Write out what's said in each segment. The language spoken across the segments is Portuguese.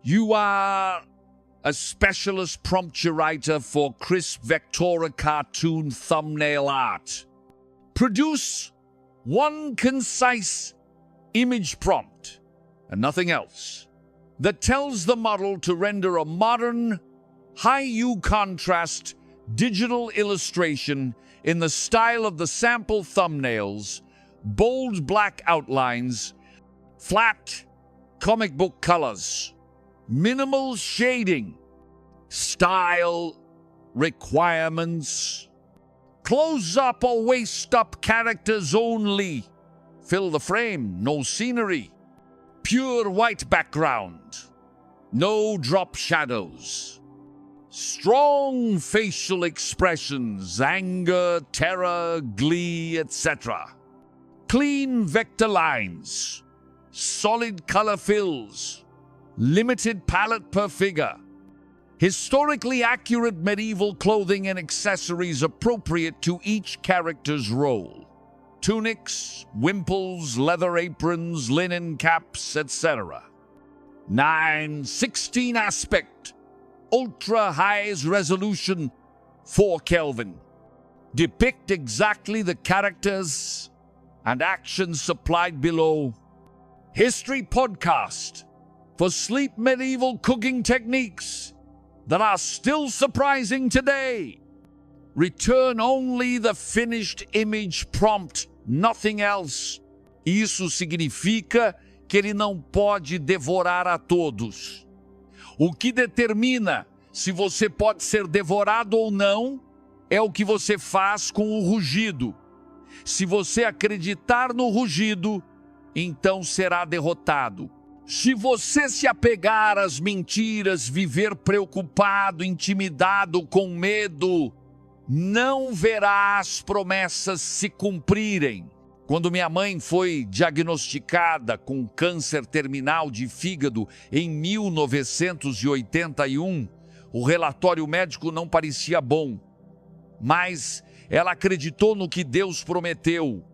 You are a specialist prompt writer for crisp Vectora cartoon thumbnail art. Produce one concise image prompt and nothing else that tells the model to render a modern, high-hue contrast digital illustration in the style of the sample thumbnails, bold black outlines, flat comic book colors, minimal shading, style requirements, close-up or waist-up characters only, fill the frame, no scenery, pure white background, no drop shadows, strong facial expressions, anger, terror, glee, etc. Clean vector lines, solid color fills, limited palette per figure, historically accurate medieval clothing and accessories appropriate to each character's role, tunics, wimples, leather aprons, linen caps, etc. 9:16 aspect, ultra high resolution, 4 Kelvin. Depict exactly the characters and actions supplied below. History podcast for sleek medieval cooking techniques that are still surprising today. Return only the finished image prompt, nothing else. Isso significa que ele não pode devorar a todos. O que determina se você pode ser devorado ou não é o que você faz com o rugido. Se você acreditar no rugido, então será derrotado. Se você se apegar às mentiras, viver preocupado, intimidado, com medo, não verá as promessas se cumprirem. Quando minha mãe foi diagnosticada com câncer terminal de fígado em 1981, o relatório médico não parecia bom. Mas ela acreditou no que Deus prometeu,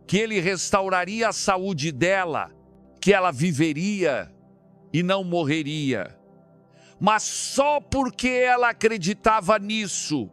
que Ele restauraria a saúde dela, que ela viveria e não morreria. Mas só porque ela acreditava nisso,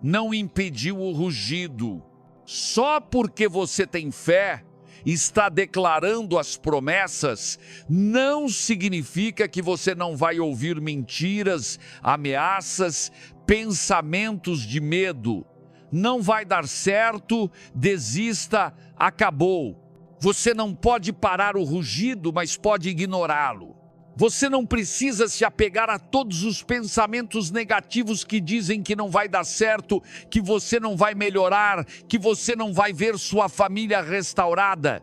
não impediu o rugido. Só porque você tem fé, está declarando as promessas, não significa que você não vai ouvir mentiras, ameaças, pensamentos de medo. Não vai dar certo, desista, acabou. Você não pode parar o rugido, mas pode ignorá-lo. Você não precisa se apegar a todos os pensamentos negativos que dizem que não vai dar certo, que você não vai melhorar, que você não vai ver sua família restaurada.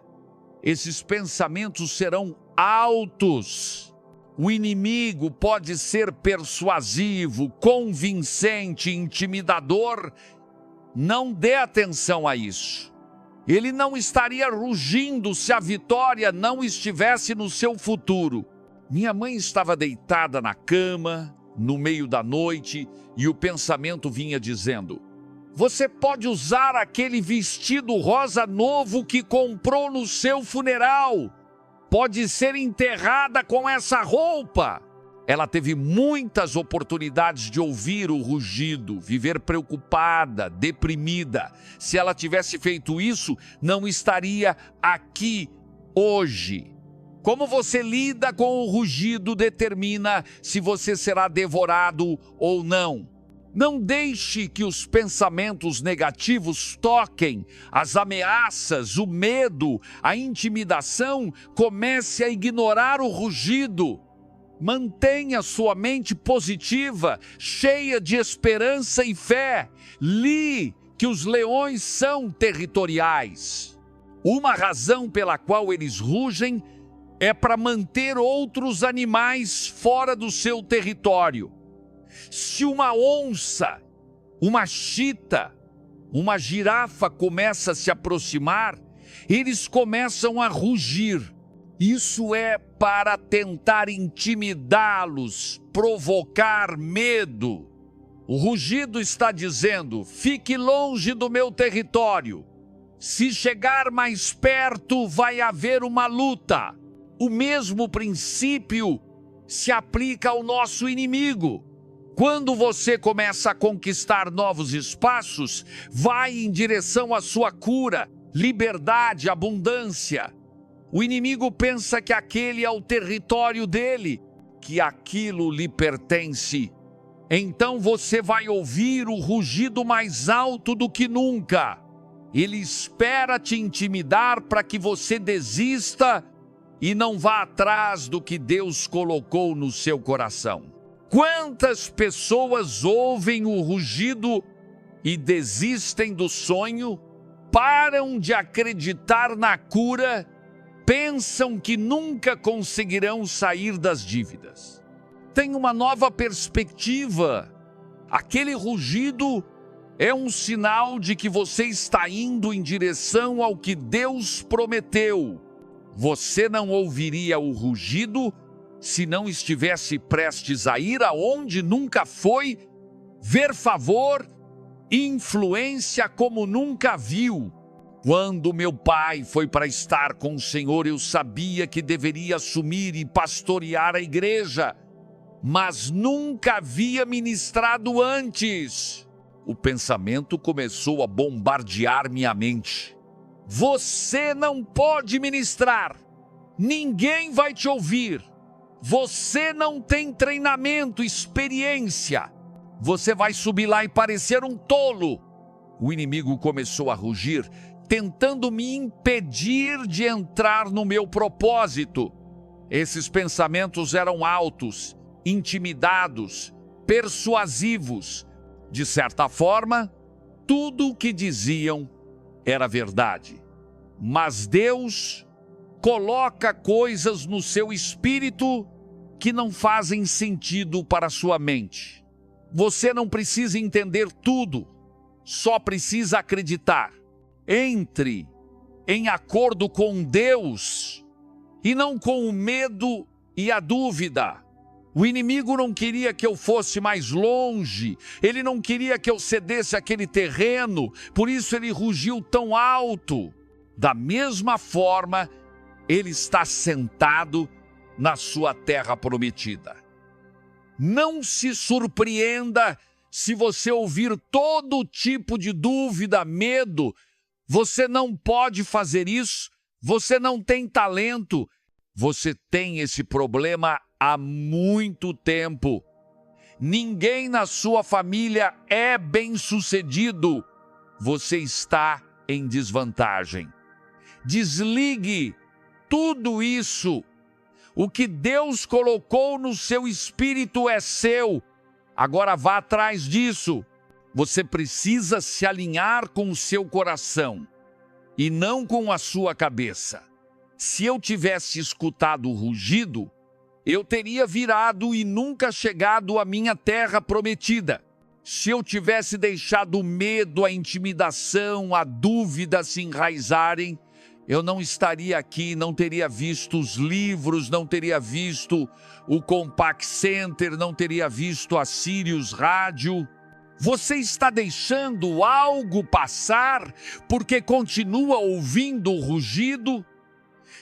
Esses pensamentos serão altos. O inimigo pode ser persuasivo, convincente, intimidador. Não dê atenção a isso. Ele não estaria rugindo se a vitória não estivesse no seu futuro. Minha mãe estava deitada na cama, no meio da noite, e o pensamento vinha dizendo: você pode usar aquele vestido rosa novo que comprou no seu funeral. Pode ser enterrada com essa roupa. Ela teve muitas oportunidades de ouvir o rugido, viver preocupada, deprimida. Se ela tivesse feito isso, não estaria aqui hoje. Como você lida com o rugido determina se você será devorado ou não. Não deixe que os pensamentos negativos toquem, as ameaças, o medo, a intimidação. Comece a ignorar o rugido. Mantenha sua mente positiva, cheia de esperança e fé. Li que os leões são territoriais. Uma razão pela qual eles rugem é para manter outros animais fora do seu território. Se uma onça, uma chita, uma girafa começa a se aproximar, eles começam a rugir. Isso é para tentar intimidá-los, provocar medo. O rugido está dizendo: fique longe do meu território. Se chegar mais perto, vai haver uma luta. O mesmo princípio se aplica ao nosso inimigo. Quando você começa a conquistar novos espaços, vai em direção à sua cura, liberdade, abundância. O inimigo pensa que aquele é o território dele, que aquilo lhe pertence. Então você vai ouvir o rugido mais alto do que nunca. Ele espera te intimidar para que você desista e não vá atrás do que Deus colocou no seu coração. Quantas pessoas ouvem o rugido e desistem do sonho, param de acreditar na cura, pensam que nunca conseguirão sair das dívidas. Tem uma nova perspectiva. Aquele rugido é um sinal de que você está indo em direção ao que Deus prometeu. Você não ouviria o rugido se não estivesse prestes a ir aonde nunca foi, ver favor e influência como nunca viu. Quando meu pai foi para estar com o Senhor, eu sabia que deveria assumir e pastorear a igreja, mas nunca havia ministrado antes. O pensamento começou a bombardear minha mente. Você não pode ministrar. Ninguém vai te ouvir. Você não tem treinamento, experiência. Você vai subir lá e parecer um tolo. O inimigo começou a rugir, tentando me impedir de entrar no meu propósito. Esses pensamentos eram altos, intimidados, persuasivos. De certa forma, tudo o que diziam era verdade. Mas Deus coloca coisas no seu espírito que não fazem sentido para a sua mente. Você não precisa entender tudo, só precisa acreditar. Entre em acordo com Deus e não com o medo e a dúvida. O inimigo não queria que eu fosse mais longe, ele não queria que eu cedesse aquele terreno, por isso ele rugiu tão alto. Da mesma forma, ele está sentado na sua terra prometida. Não se surpreenda se você ouvir todo tipo de dúvida, medo. Você não pode fazer isso, você não tem talento, você tem esse problema há muito tempo. Ninguém na sua família é bem-sucedido. Você está em desvantagem. Desligue tudo isso. O que Deus colocou no seu espírito é seu. Agora vá atrás disso. Você precisa se alinhar com o seu coração e não com a sua cabeça. Se eu tivesse escutado o rugido, eu teria virado e nunca chegado à minha terra prometida. Se eu tivesse deixado o medo, a intimidação, a dúvida se enraizarem, eu não estaria aqui, não teria visto os livros, não teria visto o Compact Center, não teria visto a Sirius Rádio. Você está deixando algo passar porque continua ouvindo o rugido?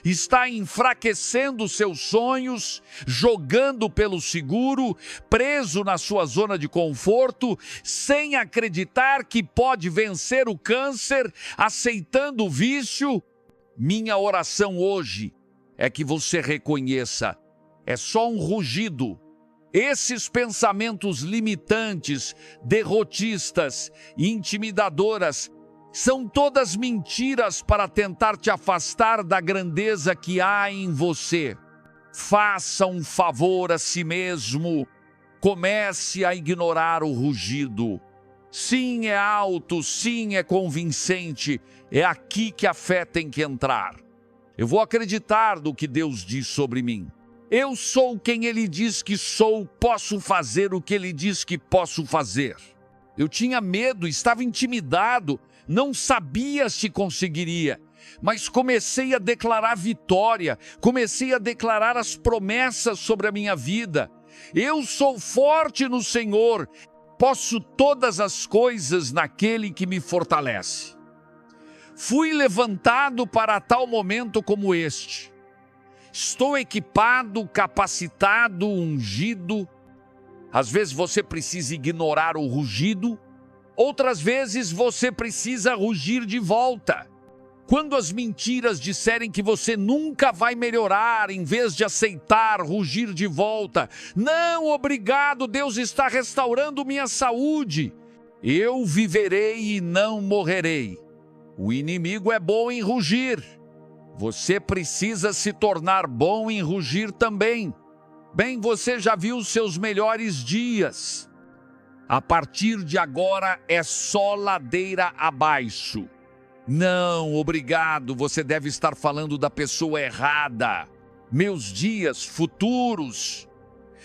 Está enfraquecendo seus sonhos, jogando pelo seguro, preso na sua zona de conforto, sem acreditar que pode vencer o câncer, aceitando o vício? Minha oração hoje é que você reconheça, é só um rugido. Esses pensamentos limitantes, derrotistas e intimidadoras são todas mentiras para tentar te afastar da grandeza que há em você. Faça um favor a si mesmo. Comece a ignorar o rugido. Sim, é alto, sim, é convincente. É aqui que a fé tem que entrar. Eu vou acreditar no que Deus diz sobre mim. Eu sou quem Ele diz que sou, posso fazer o que Ele diz que posso fazer. Eu tinha medo, estava intimidado, não sabia se conseguiria, mas comecei a declarar vitória, comecei a declarar as promessas sobre a minha vida. Eu sou forte no Senhor, posso todas as coisas naquele que me fortalece. Fui levantado para tal momento como este. Estou equipado, capacitado, ungido. Às vezes você precisa ignorar o rugido, outras vezes você precisa rugir de volta. Quando as mentiras disserem que você nunca vai melhorar, em vez de aceitar, rugir de volta. Não, obrigado, Deus está restaurando minha saúde. Eu viverei e não morrerei. O inimigo é bom em rugir. Você precisa se tornar bom em rugir também. Bem, você já viu seus melhores dias. A partir de agora é só ladeira abaixo. Não, obrigado, você deve estar falando da pessoa errada. Meus dias futuros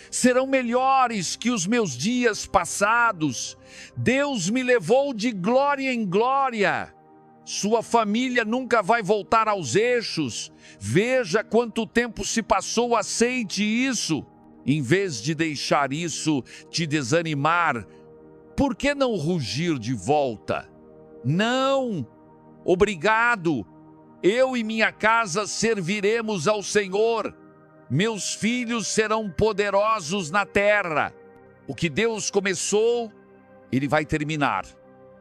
serão melhores que os meus dias passados. Deus me levou de glória em glória. Sua família nunca vai voltar aos eixos. Veja quanto tempo se passou, aceite isso. Em vez de deixar isso te desanimar, por que não rugir de volta? Não! Obrigado, eu e minha casa serviremos ao Senhor. Meus filhos serão poderosos na terra. O que Deus começou, Ele vai terminar.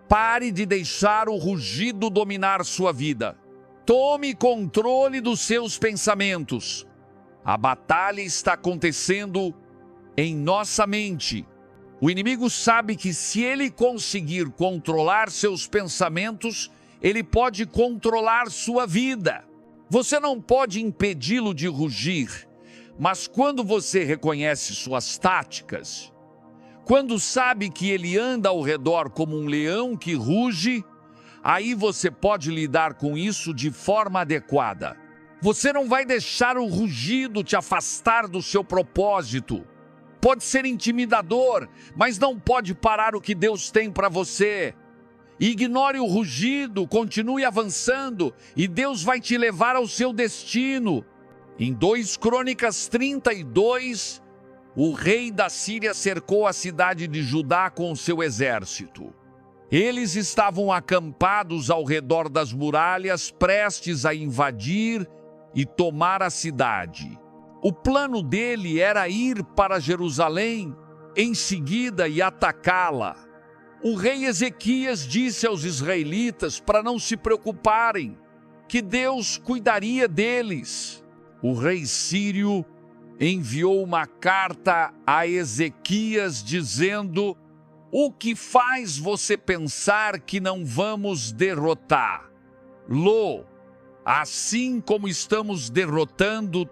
Pare de deixar o rugido dominar sua vida. Tome controle dos seus pensamentos. A batalha está acontecendo em nossa mente. O inimigo sabe que se ele conseguir controlar seus pensamentos, ele pode controlar sua vida. Você não pode impedi-lo de rugir, mas quando você reconhece suas táticas, quando sabe que ele anda ao redor como um leão que ruge, aí você pode lidar com isso de forma adequada. Você não vai deixar o rugido te afastar do seu propósito. Pode ser intimidador, mas não pode parar o que Deus tem para você. Ignore o rugido, continue avançando e Deus vai te levar ao seu destino. Em 2 Crônicas 32, o rei da Síria cercou a cidade de Judá com o seu exército. Eles estavam acampados ao redor das muralhas, prestes a invadir e tomar a cidade. O plano dele era ir para Jerusalém em seguida e atacá-la. O rei Ezequias disse aos israelitas para não se preocuparem, que Deus cuidaria deles. O rei sírio enviou uma carta a Ezequias dizendo: o que faz você pensar que não vamos derrotar? Assim como estamos derrotando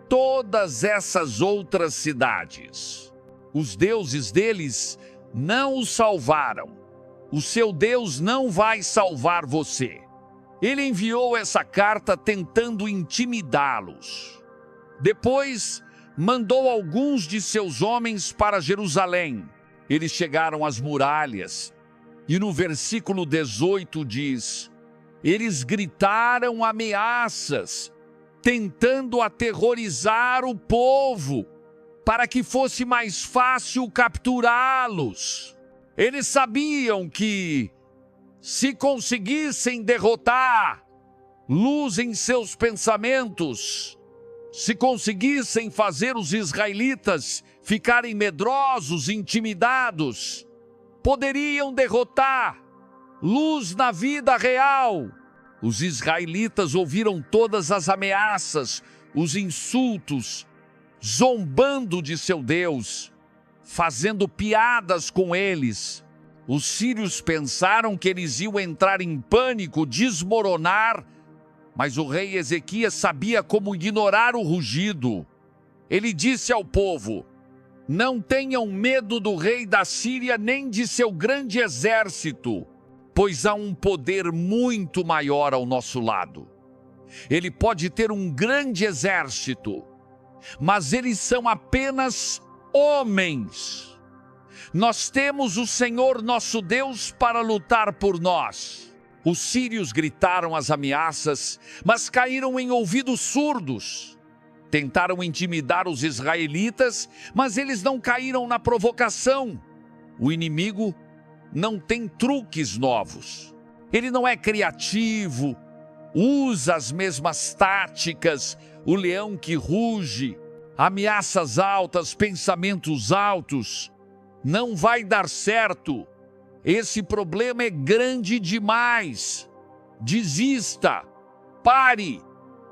todas essas outras cidades. Os deuses deles não o salvaram. O seu Deus não vai salvar você. Ele enviou essa carta tentando intimidá-los. Depois, mandou alguns de seus homens para Jerusalém. Eles chegaram às muralhas e no versículo 18 diz: eles gritaram ameaças, tentando aterrorizar o povo, para que fosse mais fácil capturá-los. Eles sabiam que, se conseguissem derrotar, luz em seus pensamentos, se conseguissem fazer os israelitas ficarem medrosos, intimidados, poderiam derrotar, luz na vida real. Os israelitas ouviram todas as ameaças, os insultos, zombando de seu Deus, fazendo piadas com eles. Os sírios pensaram que eles iam entrar em pânico, desmoronar, mas o rei Ezequias sabia como ignorar o rugido. Ele disse ao povo: não tenham medo do rei da Síria nem de seu grande exército, pois há um poder muito maior ao nosso lado. Ele pode ter um grande exército, mas eles são apenas homens. Nós temos o Senhor nosso Deus para lutar por nós. Os sírios gritaram as ameaças, mas caíram em ouvidos surdos. Tentaram intimidar os israelitas, mas eles não caíram na provocação. O inimigo não tem truques novos. Ele não é criativo, usa as mesmas táticas, o leão que ruge, ameaças altas, pensamentos altos. Não vai dar certo. Esse problema é grande demais. Desista, pare,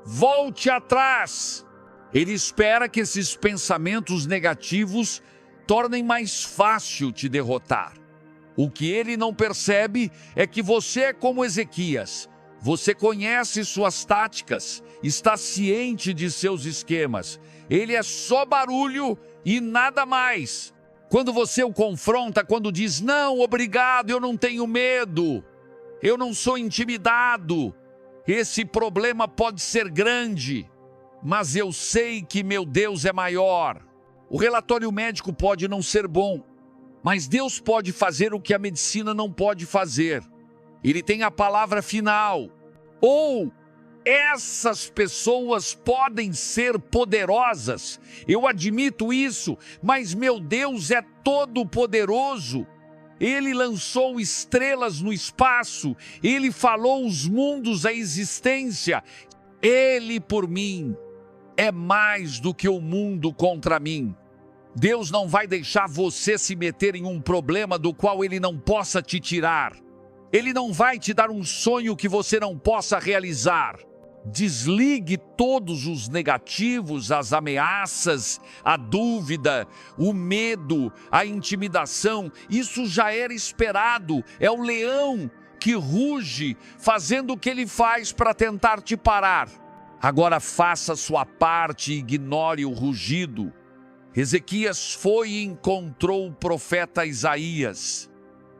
volte atrás. Ele espera que esses pensamentos negativos tornem mais fácil te derrotar. O que ele não percebe é que você é como Ezequias. Você conhece suas táticas, está ciente de seus esquemas. Ele é só barulho e nada mais. Quando você o confronta, quando diz, não, obrigado, eu não tenho medo, eu não sou intimidado, esse problema pode ser grande, mas eu sei que meu Deus é maior. O relatório médico pode não ser bom, mas Deus pode fazer o que a medicina não pode fazer. Ele tem a palavra final. Ou essas pessoas podem ser poderosas, eu admito isso, mas meu Deus é todo-poderoso. Ele lançou estrelas no espaço, Ele falou os mundos à existência. Ele por mim é mais do que o mundo contra mim. Deus não vai deixar você se meter em um problema do qual Ele não possa te tirar. Ele não vai te dar um sonho que você não possa realizar. Desligue todos os negativos, as ameaças, a dúvida, o medo, a intimidação. Isso já era esperado. É o leão que ruge, fazendo o que ele faz para tentar te parar. Agora faça sua parte e ignore o rugido. Ezequias foi e encontrou o profeta Isaías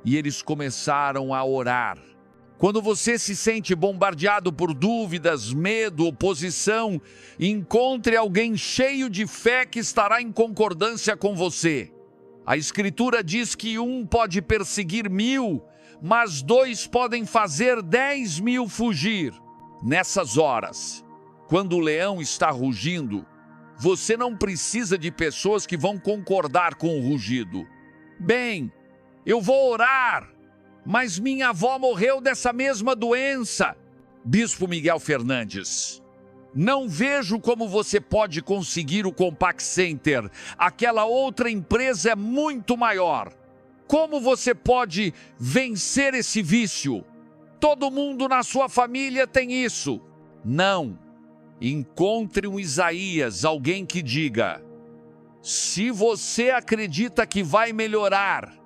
e eles começaram a orar. Quando você se sente bombardeado por dúvidas, medo, oposição, encontre alguém cheio de fé que estará em concordância com você. A Escritura diz que 1 pode perseguir 1000, mas 2 podem fazer 10.000 fugir. Nessas horas, quando o leão está rugindo, você não precisa de pessoas que vão concordar com o rugido. Bem, eu vou orar, mas minha avó morreu dessa mesma doença. Bispo Miguel Fernandes, não vejo como você pode conseguir o Compaq Center. Aquela outra empresa é muito maior. Como você pode vencer esse vício? Todo mundo na sua família tem isso. Não. Encontre um Isaías, alguém que diga, se você acredita que vai melhorar,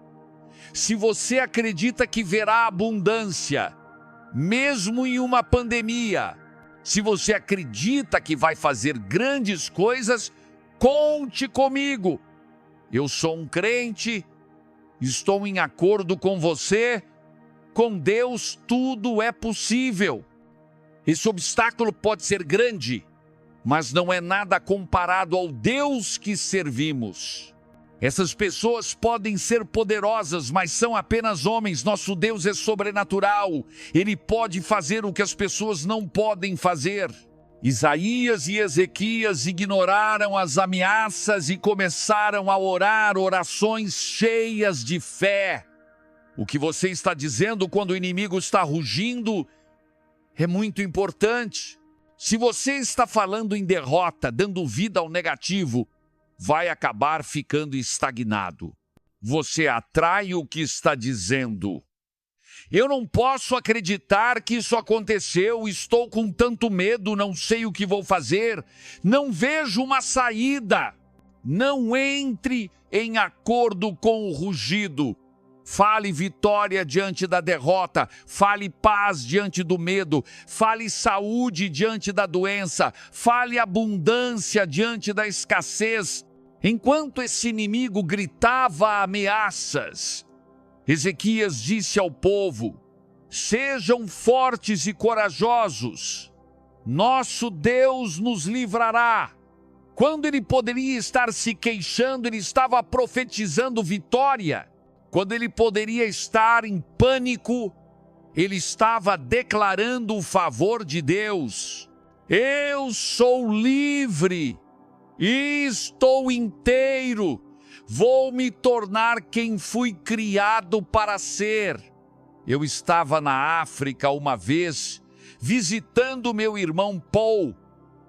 se você acredita que verá abundância, mesmo em uma pandemia, se você acredita que vai fazer grandes coisas, conte comigo. Eu sou um crente, estou em acordo com você, com Deus tudo é possível. Esse obstáculo pode ser grande, mas não é nada comparado ao Deus que servimos. Essas pessoas podem ser poderosas, mas são apenas homens. Nosso Deus é sobrenatural. Ele pode fazer o que as pessoas não podem fazer. Isaías e Ezequias ignoraram as ameaças e começaram a orar orações cheias de fé. O que você está dizendo quando o inimigo está rugindo é muito importante. Se você está falando em derrota, dando vida ao negativo, vai acabar ficando estagnado. Você atrai o que está dizendo. Eu não posso acreditar que isso aconteceu, estou com tanto medo, não sei o que vou fazer, não vejo uma saída. Não entre em acordo com o rugido. Fale vitória diante da derrota, fale paz diante do medo, fale saúde diante da doença, fale abundância diante da escassez. Enquanto esse inimigo gritava ameaças, Ezequias disse ao povo, sejam fortes e corajosos, nosso Deus nos livrará. Quando ele poderia estar se queixando, ele estava profetizando vitória. Quando ele poderia estar em pânico, ele estava declarando o favor de Deus. Eu sou livre e estou inteiro. Vou me tornar quem fui criado para ser. Eu estava na África uma vez, visitando meu irmão Paul,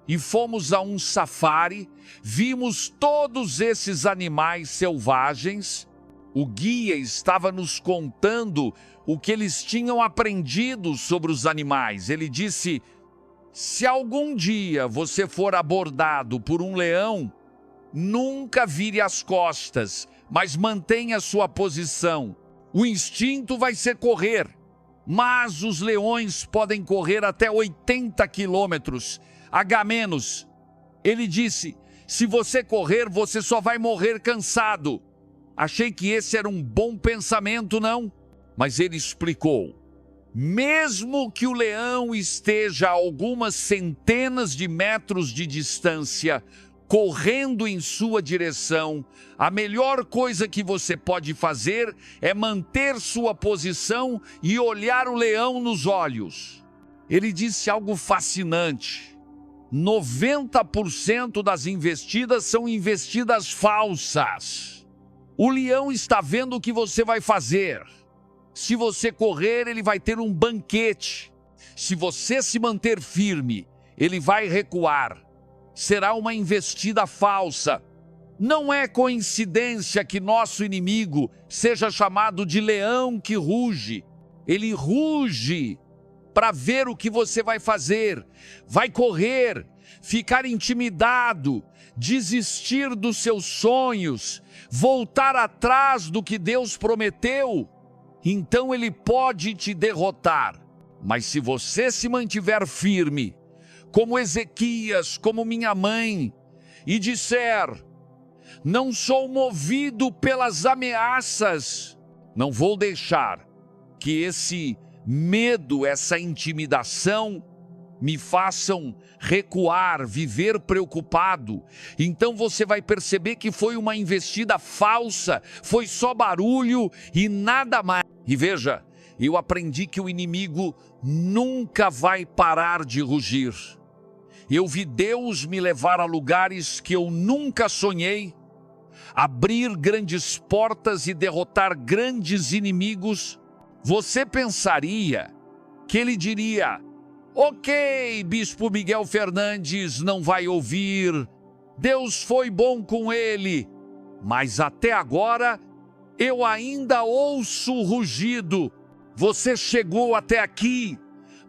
e fomos a um safari, vimos todos esses animais selvagens. O guia estava nos contando o que eles tinham aprendido sobre os animais. Ele disse: se algum dia você for abordado por um leão, nunca vire as costas, mas mantenha sua posição. O instinto vai ser correr, mas os leões podem correr até 80 quilômetros. H-. Ele disse: se você correr, você só vai morrer cansado. Achei que esse era um bom pensamento, não? Mas ele explicou: mesmo que o leão esteja a algumas centenas de metros de distância, correndo em sua direção, a melhor coisa que você pode fazer é manter sua posição e olhar o leão nos olhos. Ele disse algo fascinante: 90% das investidas são investidas falsas. O leão está vendo o que você vai fazer. Se você correr, ele vai ter um banquete. Se você se manter firme, ele vai recuar. Será uma investida falsa. Não é coincidência que nosso inimigo seja chamado de leão que ruge. Ele ruge para ver o que você vai fazer. Vai correr, ficar intimidado, desistir dos seus sonhos, voltar atrás do que Deus prometeu. Então ele pode te derrotar. Mas se você se mantiver firme, como Ezequias, como minha mãe, e disser: não sou movido pelas ameaças, não vou deixar que esse medo, essa intimidação me façam recuar, viver preocupado. Então você vai perceber que foi uma investida falsa, foi só barulho e nada mais. E veja, eu aprendi que o inimigo nunca vai parar de rugir. Eu vi Deus me levar a lugares que eu nunca sonhei, abrir grandes portas e derrotar grandes inimigos. Você pensaria que ele diria: ok, Bispo Miguel Fernandes não vai ouvir, Deus foi bom com ele. Mas até agora eu ainda ouço o rugido. Você chegou até aqui,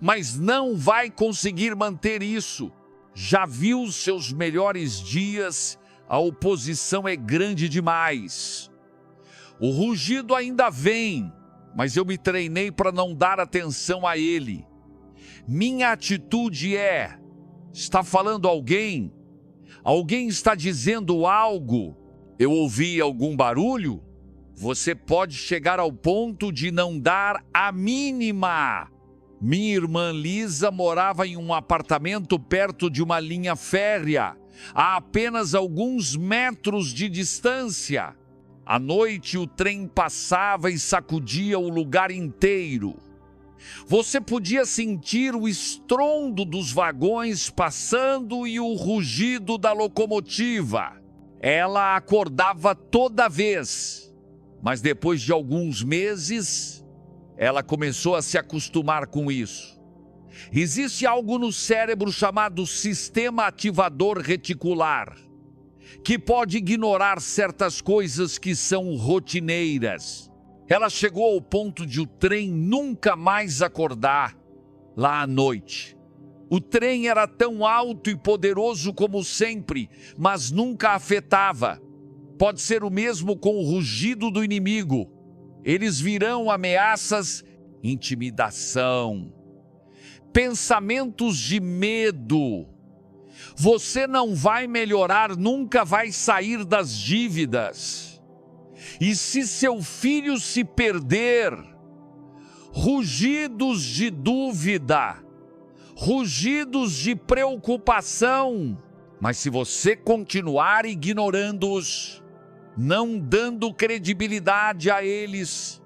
mas não vai conseguir manter isso. Já viu seus melhores dias, a oposição é grande demais. O rugido ainda vem, mas eu me treinei para não dar atenção a ele. Minha atitude é: está falando alguém? Alguém está dizendo algo? Eu ouvi algum barulho? Você pode chegar ao ponto de não dar a mínima. Minha irmã Lisa morava em um apartamento perto de uma linha férrea, a apenas alguns metros de distância. À noite, o trem passava e sacudia o lugar inteiro. Você podia sentir o estrondo dos vagões passando e o rugido da locomotiva. Ela acordava toda vez, mas depois de alguns meses, ela começou a se acostumar com isso. Existe algo no cérebro chamado sistema ativador reticular, que pode ignorar certas coisas que são rotineiras. Ela chegou ao ponto de o trem nunca mais acordar lá à noite. O trem era tão alto e poderoso como sempre, mas nunca afetava. Pode ser o mesmo com o rugido do inimigo. Eles virão ameaças, intimidação, pensamentos de medo. Você não vai melhorar, nunca vai sair das dívidas. E se seu filho se perder, rugidos de dúvida, rugidos de preocupação. Mas se você continuar ignorando-os, não dando credibilidade a eles,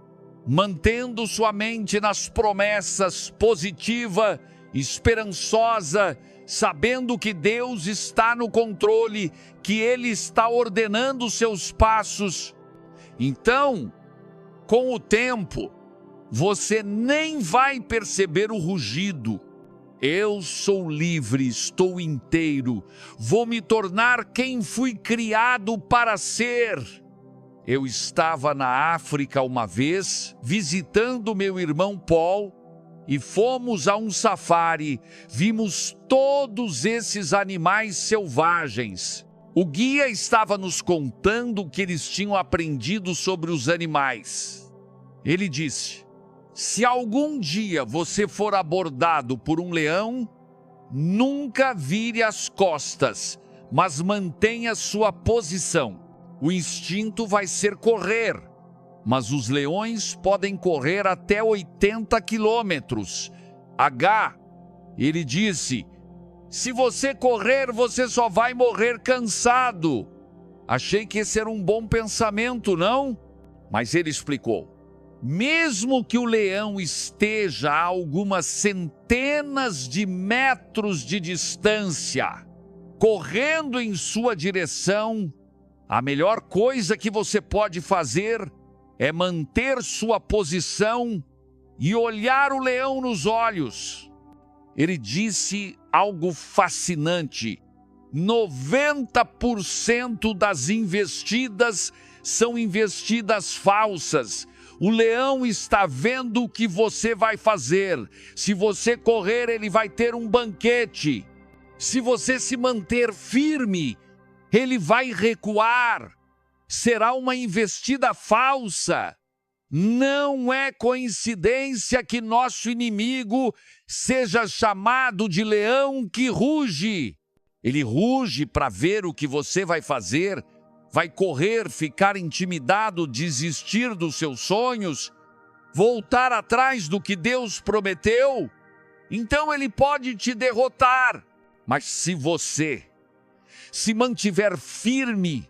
mantendo sua mente nas promessas, positiva, esperançosa, sabendo que Deus está no controle, que Ele está ordenando os seus passos, então, com o tempo, você nem vai perceber o rugido. Eu sou livre, estou inteiro, vou me tornar quem fui criado para ser. Eu estava na África uma vez, visitando meu irmão Paul, e fomos a um safari. Vimos todos esses animais selvagens. O guia estava nos contando o que eles tinham aprendido sobre os animais. Ele disse: se algum dia você for abordado por um leão, nunca vire as costas, mas mantenha sua posição. O instinto vai ser correr, mas os leões podem correr até 80 quilômetros. Ele disse: se você correr, você só vai morrer cansado. Achei que esse era um bom pensamento, não? Mas ele explicou: mesmo que o leão esteja a algumas centenas de metros de distância, correndo em sua direção, a melhor coisa que você pode fazer é manter sua posição e olhar o leão nos olhos. Ele disse algo fascinante: 90% das investidas são investidas falsas. O leão está vendo o que você vai fazer. Se você correr, ele vai ter um banquete. Se você se manter firme, ele vai recuar. Será uma investida falsa. Não é coincidência que nosso inimigo seja chamado de leão que ruge. Ele ruge para ver o que você vai fazer. Vai correr, ficar intimidado, desistir dos seus sonhos, voltar atrás do que Deus prometeu. Então ele pode te derrotar. Mas se você se mantiver firme,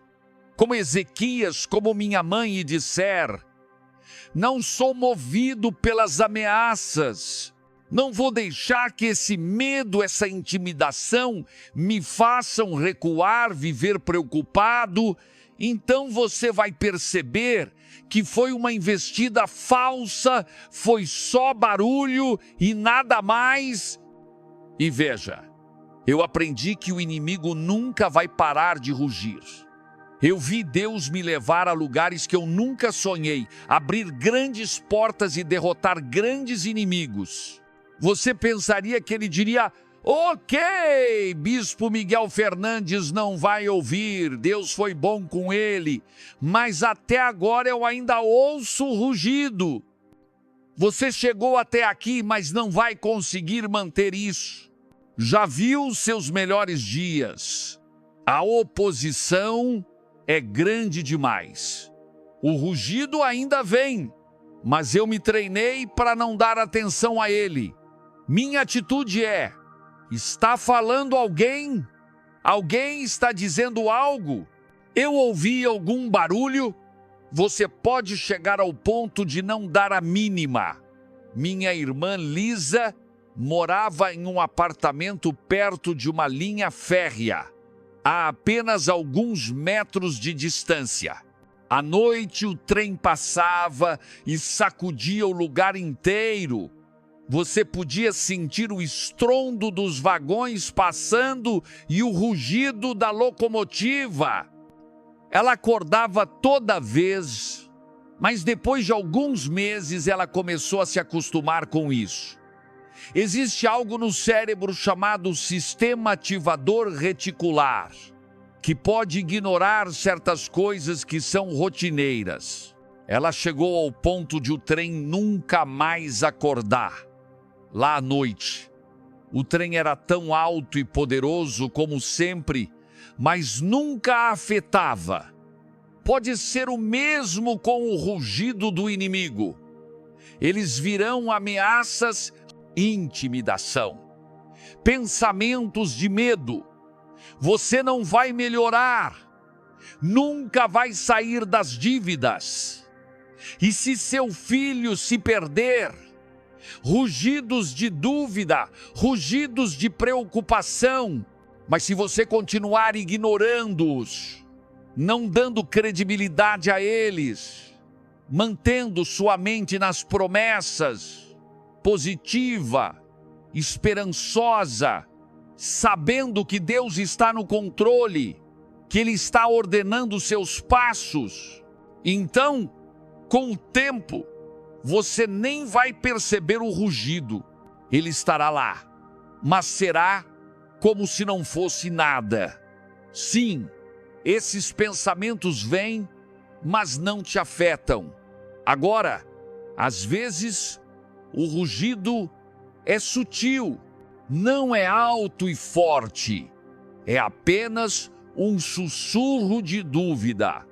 como Ezequias, como minha mãe, e disser: não sou movido pelas ameaças, não vou deixar que esse medo, essa intimidação me façam recuar, viver preocupado, então você vai perceber que foi uma investida falsa, foi só barulho e nada mais. E veja, eu aprendi que o inimigo nunca vai parar de rugir. Eu vi Deus me levar a lugares que eu nunca sonhei, abrir grandes portas e derrotar grandes inimigos. Você pensaria que ele diria: ok, Bispo Miguel Fernandes não vai ouvir, Deus foi bom com ele, mas até agora eu ainda ouço o rugido. Você chegou até aqui, mas não vai conseguir manter isso. Já viu seus melhores dias. A oposição é grande demais. O rugido ainda vem, mas eu me treinei para não dar atenção a ele. Minha atitude é: está falando alguém? Alguém está dizendo algo? Eu ouvi algum barulho? Você pode chegar ao ponto de não dar a mínima. Minha irmã Lisa morava em um apartamento perto de uma linha férrea, a apenas alguns metros de distância. À noite o trem passava e sacudia o lugar inteiro. Você podia sentir o estrondo dos vagões passando e o rugido da locomotiva. Ela acordava toda vez, mas depois de alguns meses ela começou a se acostumar com isso. Existe algo no cérebro chamado sistema ativador reticular, que pode ignorar certas coisas que são rotineiras. Ela chegou ao ponto de o trem nunca mais acordar. Lá à noite, o trem era tão alto e poderoso como sempre, mas nunca a afetava. Pode ser o mesmo com o rugido do inimigo. Eles virão ameaças, intimidação, pensamentos de medo. Você não vai melhorar, nunca vai sair das dívidas. E se seu filho se perder, rugidos de dúvida, rugidos de preocupação. Mas se você continuar ignorando-os, não dando credibilidade a eles, mantendo sua mente nas promessas positiva, esperançosa, sabendo que Deus está no controle, que Ele está ordenando seus passos. Então, com o tempo, você nem vai perceber o rugido. Ele estará lá, mas será como se não fosse nada. Sim, esses pensamentos vêm, mas não te afetam. Agora, às vezes, o rugido é sutil, não é alto e forte. É apenas um sussurro de dúvida,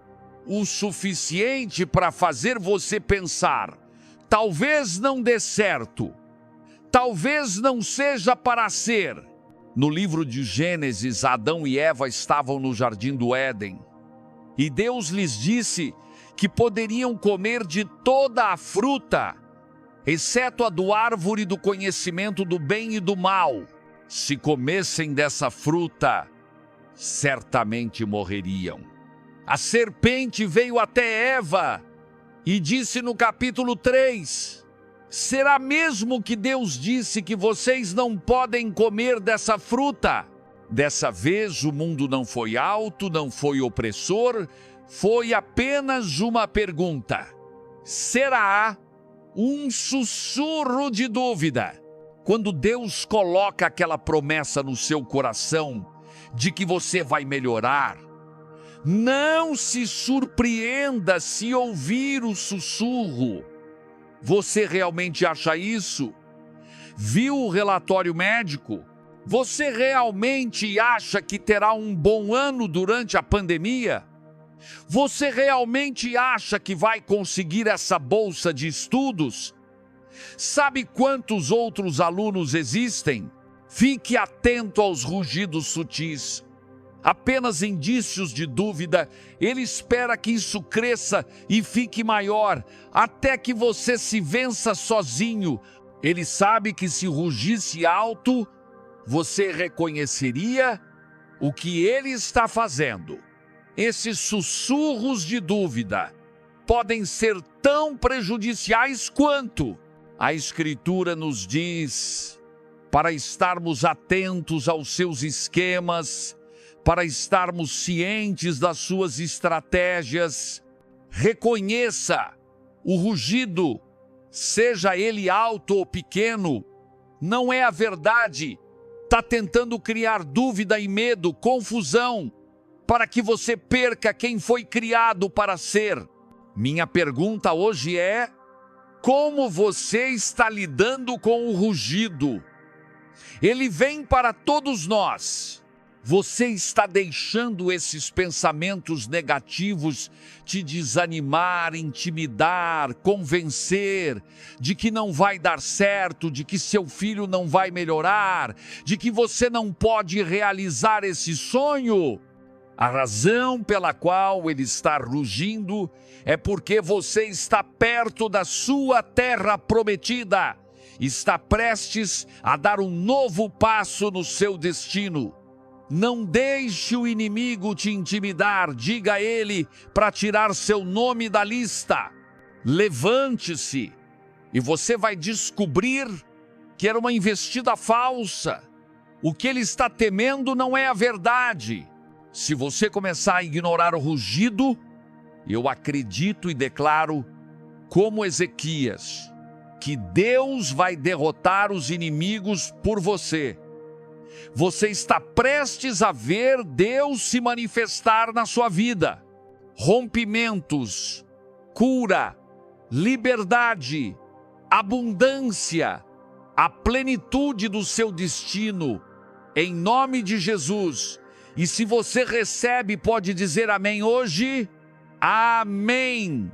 o suficiente para fazer você pensar: talvez não dê certo, talvez não seja para ser. No livro de Gênesis, Adão e Eva estavam no jardim do Éden, e Deus lhes disse que poderiam comer de toda a fruta, exceto a do árvore do conhecimento do bem e do mal. Se comessem dessa fruta, certamente morreriam. A serpente veio até Eva e disse no capítulo 3: será mesmo que Deus disse que vocês não podem comer dessa fruta? Dessa vez o mundo não foi alto, não foi opressor, foi apenas uma pergunta. Será um sussurro de dúvida. Quando Deus coloca aquela promessa no seu coração de que você vai melhorar, não se surpreenda se ouvir o sussurro. Você realmente acha isso? Viu o relatório médico? Você realmente acha que terá um bom ano durante a pandemia? Você realmente acha que vai conseguir essa bolsa de estudos? Sabe quantos outros alunos existem? Fique atento aos rugidos sutis. Apenas indícios de dúvida, ele espera que isso cresça e fique maior, até que você se vença sozinho. Ele sabe que se rugisse alto, você reconheceria o que ele está fazendo. Esses sussurros de dúvida podem ser tão prejudiciais quanto. A Escritura nos diz para estarmos atentos aos seus esquemas, para estarmos cientes das suas estratégias. Reconheça o rugido, seja ele alto ou pequeno, não é a verdade. Está tentando criar dúvida e medo, confusão, para que você perca quem foi criado para ser. Minha pergunta hoje é: como você está lidando com o rugido? Ele vem para todos nós. Você está deixando esses pensamentos negativos te desanimar, intimidar, convencer de que não vai dar certo, de que seu filho não vai melhorar, de que você não pode realizar esse sonho? A razão pela qual ele está rugindo é porque você está perto da sua terra prometida, está prestes a dar um novo passo no seu destino. Não deixe o inimigo te intimidar, diga a ele para tirar seu nome da lista. Levante-se e você vai descobrir que era uma investida falsa. O que ele está temendo não é a verdade. Se você começar a ignorar o rugido, eu acredito e declaro, como Ezequias, que Deus vai derrotar os inimigos por você. Você está prestes a ver Deus se manifestar na sua vida. Rompimentos, cura, liberdade, abundância, a plenitude do seu destino, em nome de Jesus. E se você recebe, pode dizer amém hoje? Amém!